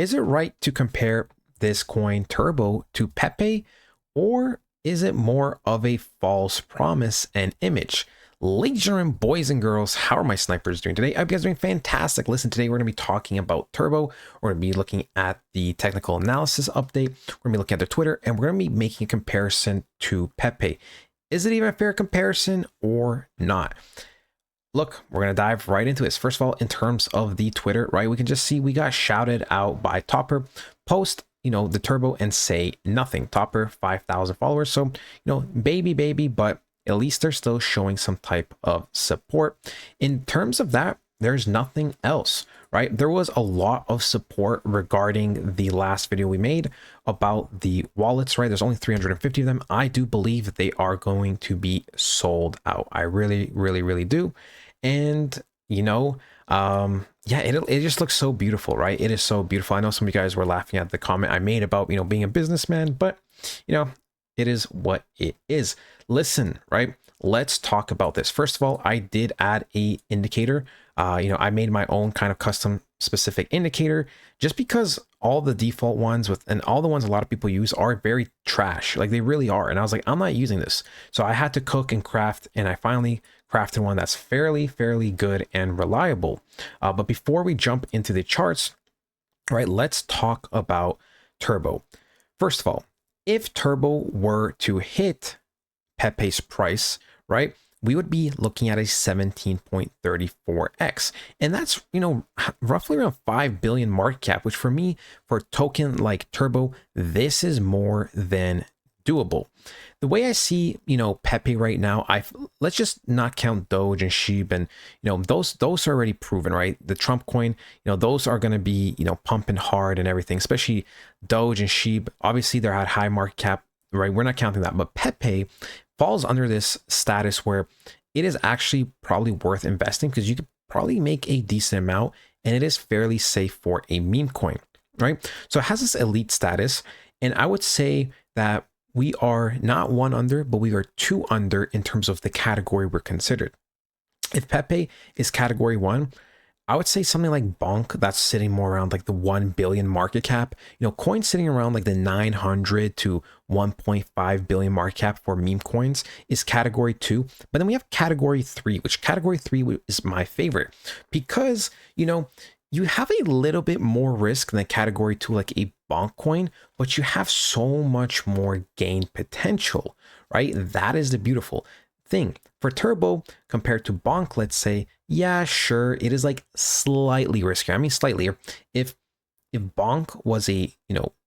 Is it right to compare this coin Turbo to Pepe, or is it more of a false promise and image? Ladies and gentlemen, boys and girls, how are my snipers doing today? I hope you guys are doing fantastic. Listen, today we're going to be talking about Turbo. We're going to be looking at the technical analysis update. We're going to be looking at their Twitter, and we're going to be making a comparison to Pepe. Is it even a fair comparison or not? Look, we're going to dive right into this. First of all, in terms of the Twitter, right, we can just see we got shouted out by Topper. Post, the Turbo and say nothing. Topper, 5,000 followers. So, baby, but at least they're still showing some type of support. In terms of that, there's nothing else, right? There was a lot of support regarding the last video we made about the wallets, right? There's only 350 of them. I do believe they are going to be sold out. I really do. And, yeah, it just looks so beautiful, right? It is so beautiful. I know some of you guys were laughing at the comment I made about, being a businessman, but, it is what it is. Listen, right? Let's talk about this. First of all, I did add a indicator. I made my own kind of custom specific indicator just because all the default ones and all the ones a lot of people use are very trash. Like they really are. And I was like, I'm not using this. So I had to cook and craft, and I finally crafted one that's fairly good and reliable. But before we jump into the charts, right, let's talk about Turbo. First of all, if Turbo were to hit Pepe's price, right, we would be looking at a 17.34x. And that's, roughly around 5 billion market cap, which for me, for a token like Turbo, this is more than doable. The way I see, Pepe right now, let's just not count Doge and Sheep, and those are already proven, right? The Trump coin, those are going to be, pumping hard and everything, especially Doge and Sheep. Obviously, they're at high market cap, right? We're not counting that, but Pepe falls under this status where it is actually probably worth investing because you could probably make a decent amount, and it is fairly safe for a meme coin, right? So it has this elite status, and I would say that we are not 1 under, but we are 2 under in terms of the category we're considered. If Pepe is category 1, I would say something like Bonk, that's sitting more around like the 1 billion market cap. Coins sitting around like the 900 to 1.5 billion market cap for meme coins is category 2. But then we have category 3, which category 3 is my favorite because, you have a little bit more risk than category 2, like a Bonk coin, but you have so much more gain potential, right? That is the beautiful thing. For Turbo compared to Bonk, let's say, yeah, sure, it is like slightly riskier. I mean, slightly. If Bonk was a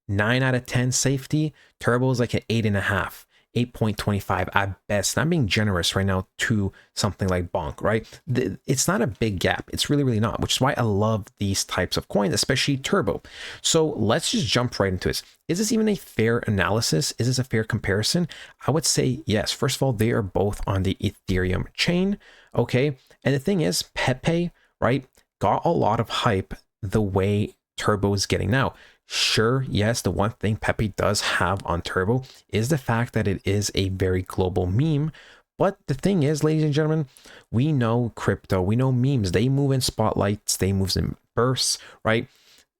9 out of 10 safety, Turbo is like an 8.5. 8.25 at best. I'm being generous right now to something like Bonk, right? It's not a big gap. It's really not, which is why I love these types of coins, especially Turbo. So let's just jump right into this. Is this even a fair analysis? Is this a fair comparison? I would say yes. First of all, they are both on the Ethereum chain, okay? And the thing is, Pepe, right, got a lot of hype the way Turbo is getting now. Sure, yes, the one thing Pepe does have on Turbo is the fact that it is a very global meme. But the thing is, ladies and gentlemen, we know crypto, we know memes, they move in spotlights, they move in bursts, right?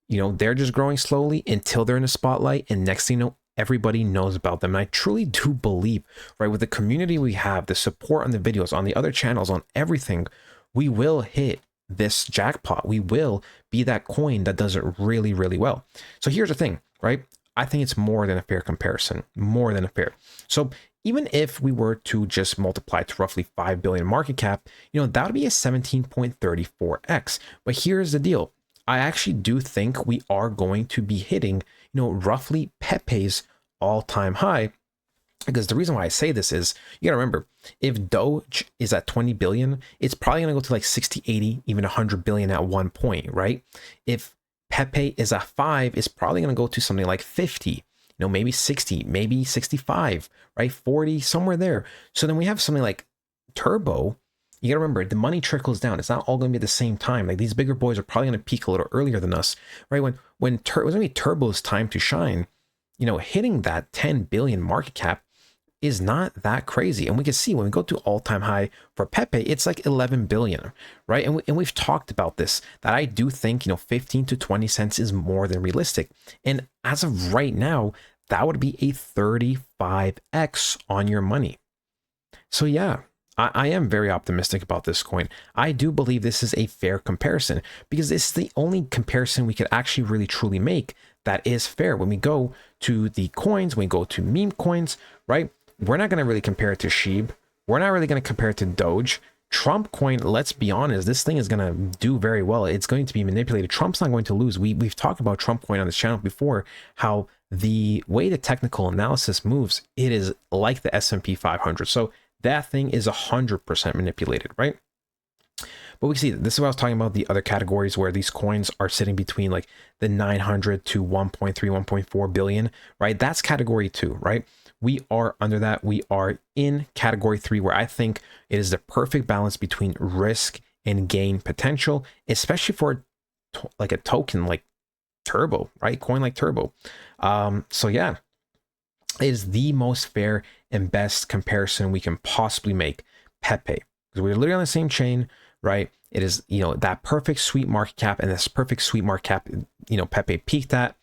They're just growing slowly until they're in a spotlight, and next thing you know, everybody knows about them. And I truly do believe, right, with the community we have, the support on the videos, on the other channels, on everything, we will hit this jackpot. We will be that coin that does it really well. So here's the thing, right? I think it's more than a fair comparison, more than a fair. So even if we were to just multiply to roughly 5 billion market cap, that would be a 17.34x. But here's the deal. I actually do think we are going to be hitting, roughly Pepe's all-time high. Because the reason why I say this is, you gotta remember, if Doge is at 20 billion, it's probably gonna go to like 60, 80, even 100 billion at one point, right? If Pepe is at 5, it's probably gonna go to something like 50, maybe 60, maybe 65, right? 40, somewhere there. So then we have something like Turbo. You gotta remember, the money trickles down. It's not all gonna be at the same time. Like these bigger boys are probably gonna peak a little earlier than us, right? When it was gonna be Turbo's time to shine, hitting that 10 billion market cap, is not that crazy. And we can see when we go to all-time high for Pepe, it's like 11 billion, right? And we've talked about this, that I do think, 15 to 20 cents is more than realistic. And as of right now, that would be a 35x on your money. So yeah, I am very optimistic about this coin. I do believe this is a fair comparison, because this is the only comparison we could actually really truly make that is fair. When we go to the coins, when we go to meme coins, right? We're not going to really compare it to Sheeb. We're not really going to compare it to Doge. Trump coin, let's be honest, this thing is going to do very well. It's going to be manipulated. Trump's not going to lose. We've talked about Trump coin on this channel before, how the way the technical analysis moves, it is like the S&P 500. So that thing is 100% manipulated, right? But we can see that this is what I was talking about, the other categories where these coins are sitting between like the 900 to 1.3, 1.4 billion, right? That's category 2, right? We are under that. We are in category 3, where I think it is the perfect balance between risk and gain potential, especially for like a token like Turbo, right? Coin like Turbo. So yeah, it is the most fair and best comparison we can possibly make. Pepe, because we're literally on the same chain, right? It is, that perfect sweet market cap, and this perfect sweet market cap, Pepe peaked at,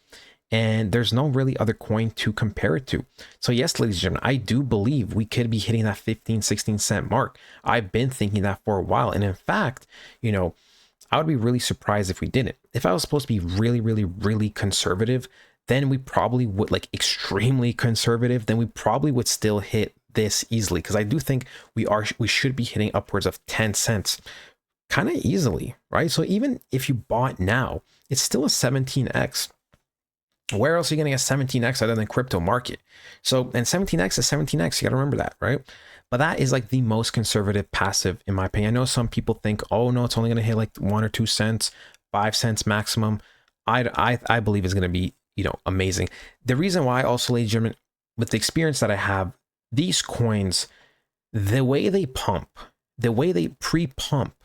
and there's no really other coin to compare it to. So yes, ladies and gentlemen, I do believe we could be hitting that 15, 16 cent mark. I've been thinking that for a while. And in fact, I would be really surprised if we didn't. If I was supposed to be really, really, really conservative, then we probably would, like extremely conservative, then we probably would still hit this easily. Because I do think we should be hitting upwards of 10 cents kind of easily, right? So even if you bought now, it's still a 17x. Where else are you getting a 17x other than crypto market? So, and 17x is 17x. You got to remember that, right? But that is like the most conservative passive, in my opinion. I know some people think, oh no, it's only going to hit like 1 or 2 cents, 5 cents maximum. I believe is going to be, amazing. The reason why also, ladies and gentlemen, with the experience that I have, these coins, the way they pump, the way they pre-pump,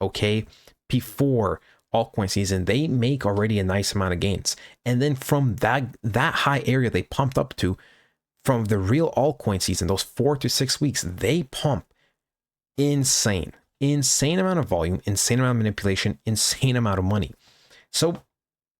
okay, before altcoin season, they make already a nice amount of gains. And then from that high area they pumped up to, from the real altcoin season, those 4 to 6 weeks, they pump insane amount of volume, insane amount of manipulation, insane amount of money. So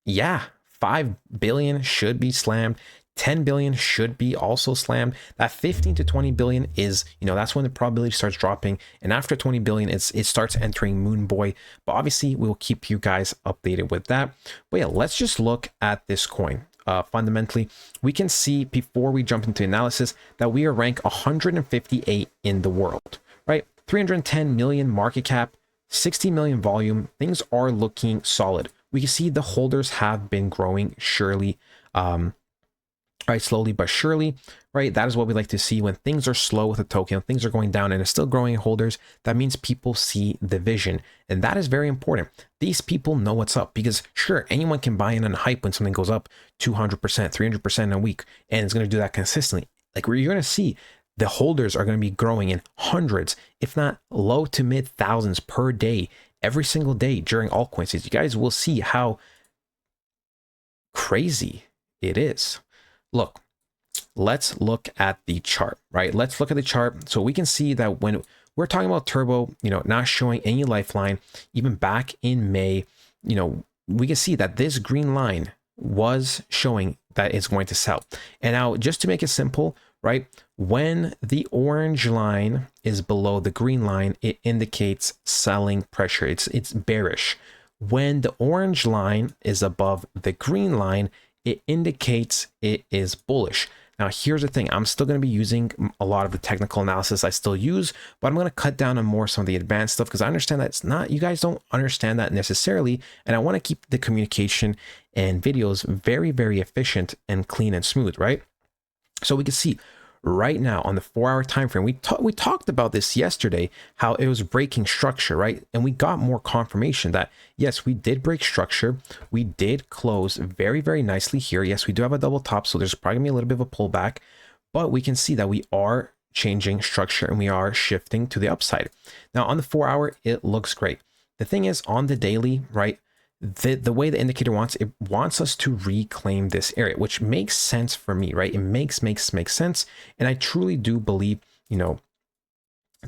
yeah, 5 billion should be slammed. 10 billion should be also slammed. That 15 to 20 billion is, that's when the probability starts dropping. And after 20 billion, it starts entering Moon Boy. But obviously, we'll keep you guys updated with that. But yeah, let's just look at this coin. Fundamentally, we can see before we jump into analysis that we are ranked 158 in the world, right? 310 million market cap, 60 million volume. Things are looking solid. We can see the holders have been growing surely, right, slowly but surely, right? That is what we like to see when things are slow with a token, things are going down and it's still growing in holders. That means people see the vision, and that is very important. These people know what's up, because sure, anyone can buy in on hype when something goes up 200%, 300% in a week, and it's going to do that consistently. Like, where you're going to see the holders are going to be growing in hundreds, if not low to mid thousands per day, every single day during altcoin season. You guys will see how crazy it is. Look, let's look at the chart, right? Let's look at the chart. So we can see that when we're talking about Turbo, not showing any lifeline, even back in May, we can see that this green line was showing that it's going to sell. And now, just to make it simple, right? When the orange line is below the green line, it indicates selling pressure. It's bearish. When the orange line is above the green line, it indicates it is bullish. Now, here's the thing. I'm still going to be using a lot of the technical analysis I still use, but I'm going to cut down on more some of the advanced stuff, because I understand that it's not, you guys don't understand that necessarily. And I want to keep the communication and videos very, very efficient and clean and smooth, right? So we can see right now on the 4-hour time frame, we talked about this yesterday, how it was breaking structure, right? And we got more confirmation that yes, we did break structure. We did close very, very nicely here. Yes, we do have a double top, so there's probably gonna be a little bit of a pullback, but we can see that we are changing structure and we are shifting to the upside. Now on the 4-hour, it looks great. The thing is, on the daily, right, the way the indicator wants us to reclaim this area, which makes sense for me, right? It makes sense. And I truly do believe,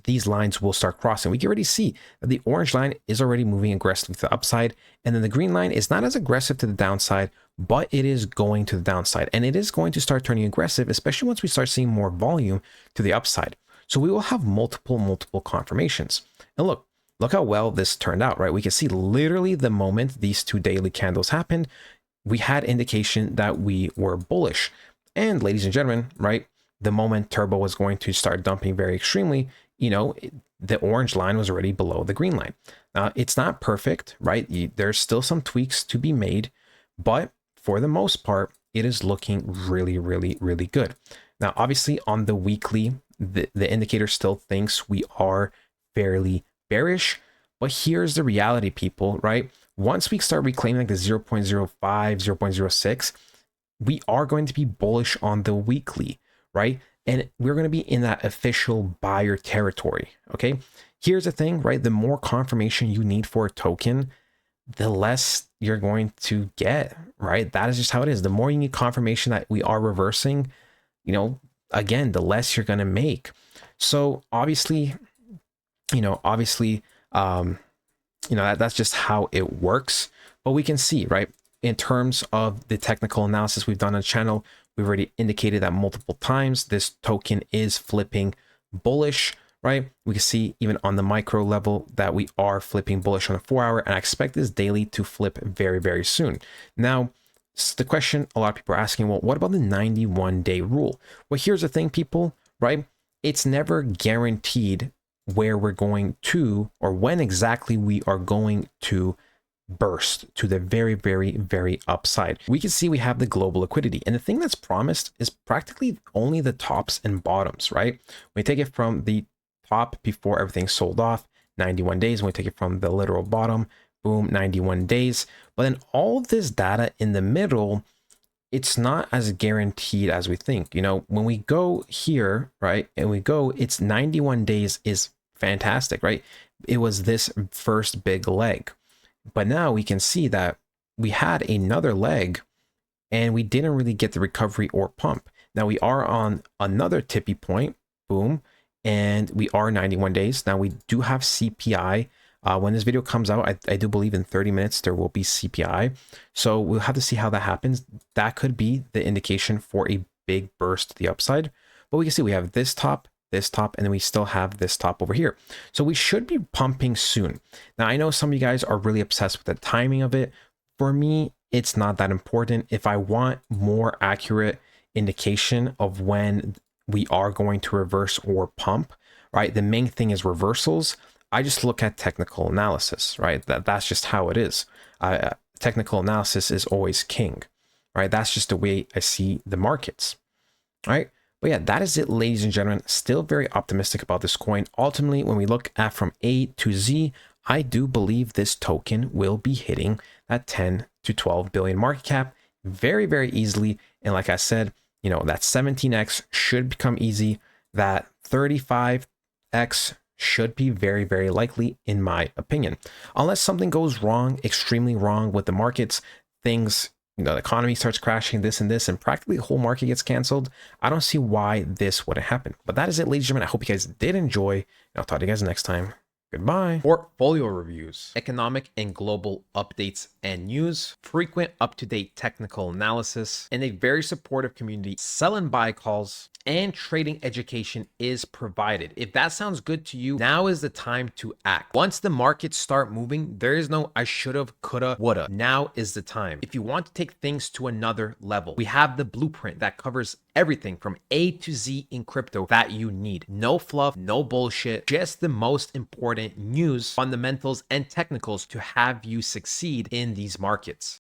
these lines will start crossing. We can already see that the orange line is already moving aggressively to the upside. And then the green line is not as aggressive to the downside, but it is going to the downside. And it is going to start turning aggressive, especially once we start seeing more volume to the upside. So we will have multiple confirmations. And look how well this turned out, right? We can see literally the moment these two daily candles happened, we had indication that we were bullish. And ladies and gentlemen, right, the moment turbo was going to start dumping very extremely, the orange line was already below the green line. Now, it's not perfect, right? There's still some tweaks to be made, but for the most part, it is looking really, really, really good. Now, obviously on the weekly, the indicator still thinks we are fairly bearish, but here's the reality, people, right? Once we start reclaiming like the 0.05, 0.06, we are going to be bullish on the weekly, right? And we're going to be in that official buyer territory, okay? Here's the thing, right? The more confirmation you need for a token, the less you're going to get, right? That is just how it is. The more you need confirmation that we are reversing, again, the less you're going to make. So obviously, that's just how it works. But we can see, right, in terms of the technical analysis we've done on the channel, we've already indicated that multiple times this token is flipping bullish, right? We can see even on the micro level that we are flipping bullish on the 4 hour, and I expect this daily to flip very, very soon. Now, the question a lot of people are asking, well, what about the 91-day rule? Well, here's the thing, people, right? It's never guaranteed where we're going to, or when exactly we are going to burst to the very, very, very upside. We can see we have the global liquidity, and the thing that's promised is practically only the tops and bottoms, right? We take it from the top before everything sold off, 91 days. When we take it from the literal bottom, boom, 91 days. But then all of this data in the middle, it's not as guaranteed as we think. When we go here, right, and it's 91 days is fantastic, right? It was this first big leg. But now we can see that we had another leg and we didn't really get the recovery or pump. Now we are on another tippy point, boom, and we are 91 days. Now we do have CPI. When this video comes out, I do believe in 30 minutes there will be CPI. So we'll have to see how that happens. That could be the indication for a big burst to the upside. But we can see we have this top, and then we still have this top over here. So we should be pumping soon. Now, I know some of you guys are really obsessed with the timing of it. For me, it's not that important. If I want more accurate indication of when we are going to reverse or pump, right? The main thing is reversals. I just look at technical analysis, right? That's just how it is. Technical analysis is always king, right? That's just the way I see the markets, right? But yeah, that is it, ladies and gentlemen. Still very optimistic about this coin. Ultimately, when we look at from A to Z, I do believe this token will be hitting that 10 to 12 billion market cap very, very easily. And like I said, that 17x should become easy. That 35x should be very, very likely, in my opinion. Unless something goes wrong, extremely wrong with the markets, things, the economy starts crashing, this and this, and practically the whole market gets canceled. I don't see why this wouldn't happen. But that is it, ladies and gentlemen. I hope you guys did enjoy, and I'll talk to you guys next time. Goodbye. Portfolio reviews, economic and global updates and news, frequent up-to-date technical analysis, and a very supportive community. Sell and buy calls and trading education is provided. If that sounds good to you, now is the time to act. Once the markets start moving, there is no I should have, coulda, woulda. Now is the time. If you want to take things to another level, we have the blueprint that covers everything from A to Z in crypto that you need. No fluff, no bullshit, just the most important news, fundamentals, and technicals to have you succeed in these markets.